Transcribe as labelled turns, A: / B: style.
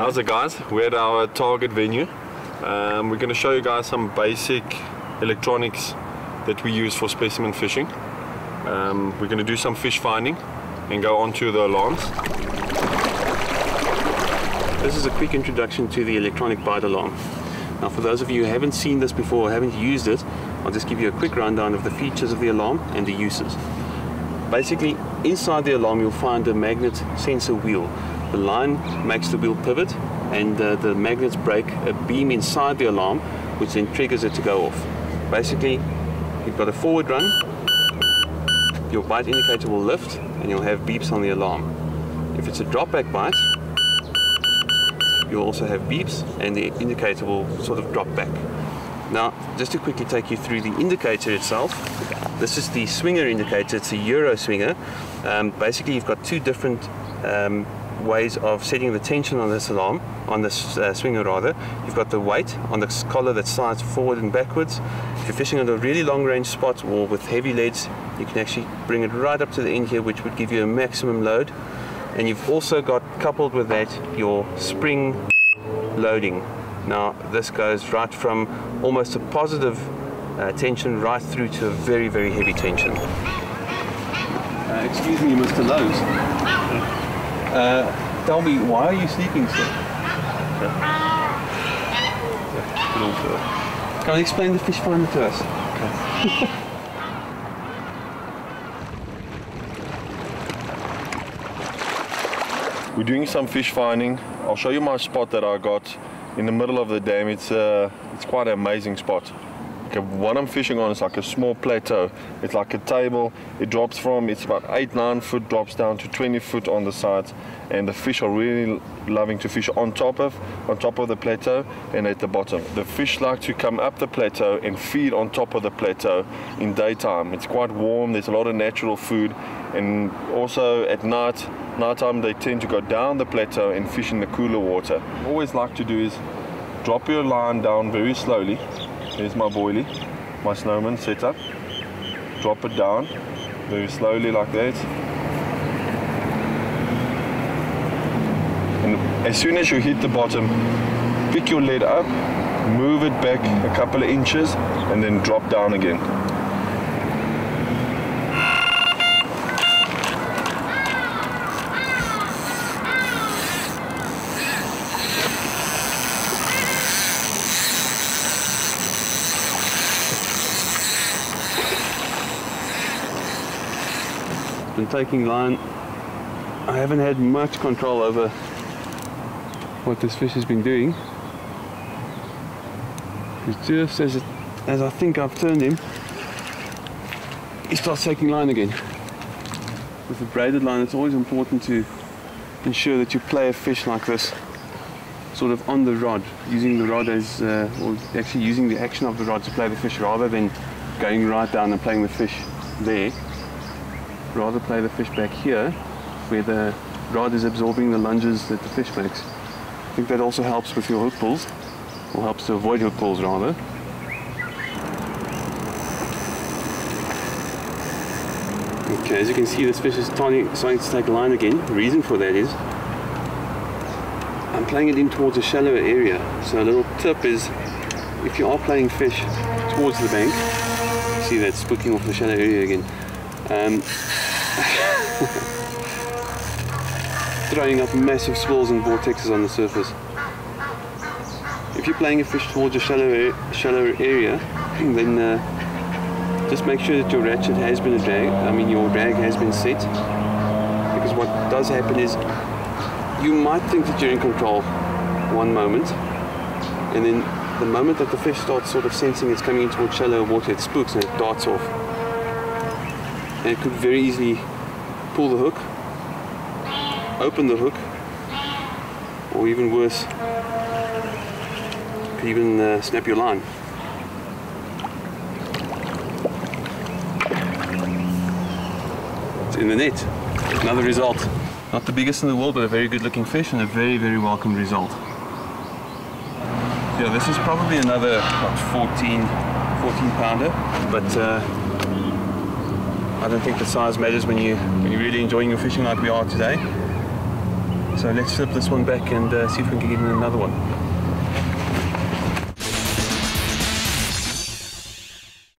A: How's it, guys? We're at our target venue. We're going to show you guys some basic electronics that we use for specimen fishing. We're going to do some fish finding and go on to the alarms.
B: This is a quick introduction to the electronic bite alarm. Now, for those of you who haven't seen this before or haven't used it, I'll just give you a quick rundown of the features of the alarm and the uses. Basically, inside the alarm you'll find a magnet sensor wheel. The line makes the wheel pivot, and the magnets break a beam inside the alarm, which then triggers it to go off. Basically, you've got a forward run, your bite indicator will lift, and you'll have beeps on the alarm. If it's a drop back bite, you'll also have beeps, and the indicator will sort of drop back. Now, just to quickly take you through the indicator itself, this is the swinger indicator. It's a Euro swinger. Basically, you've got two different ways of setting the tension on this alarm, on this swinger rather. You've got the weight on the collar that slides forward and backwards. If you're fishing on a really long range spot or with heavy leads, you can actually bring it right up to the end here, which would give you a maximum load. And you've also got, coupled with that, your spring loading. Now this goes right from almost a positive tension right through to a very, very heavy tension.
C: Excuse me, Mr. Louw. Tell me, why are you sleeping, sir?
B: Can I explain the fish finder to us? Okay.
A: We're doing some fish finding. I'll show you my spot that I got in the middle of the dam. It's quite an amazing spot. Okay, what I'm fishing on is like a small plateau. It's like a table. It drops from, it's about 8-9 foot, drops down to 20 foot on the sides, and the fish are really loving to fish on top of the plateau and at the bottom. The fish like to come up the plateau and feed on top of the plateau in daytime. It's quite warm, there's a lot of natural food, and also at nighttime they tend to go down the plateau and fish in the cooler water. What I always like to do is drop your line down very slowly. There's my boilie, my snowman set up. Drop it down very slowly like that. And as soon as you hit the bottom, pick your lead up, move it back a couple of inches, and then drop down again.
B: Been taking line. I haven't had much control over what this fish has been doing. It's just as I think I've turned him, he starts taking line again. With a braided line, it's always important to ensure that you play a fish like this sort of on the rod, using the rod as, or actually using the action of the rod to play the fish rather than going right down and playing the fish there. Rather play the fish back here where the rod is absorbing the lunges that the fish makes. I think that also helps with your hook pulls, or helps to avoid hook pulls rather. Okay, as you can see, this fish is starting to take a line again. The reason for that is I'm playing it in towards a shallower area. So a little tip is, if you are playing fish towards the bank, you see that spooking off the shallow area again. Throwing up massive swirls and vortexes on the surface. If you're playing a fish towards a shallower area, then just make sure that your ratchet has been your drag has been set, because what does happen is you might think that you're in control one moment, and then the moment that the fish starts sort of sensing it's coming in towards shallower water, it spooks and it darts off. And it could very easily pull the hook, open the hook, or even worse, could even snap your line. It's in the net. Another result. Not the biggest in the world, but a very good looking fish and a very, very welcome result. Yeah, this is probably another, what, 14 pounder, but I don't think the size matters when you're really enjoying your fishing like we are today. So let's flip this one back and see if we can get in another one.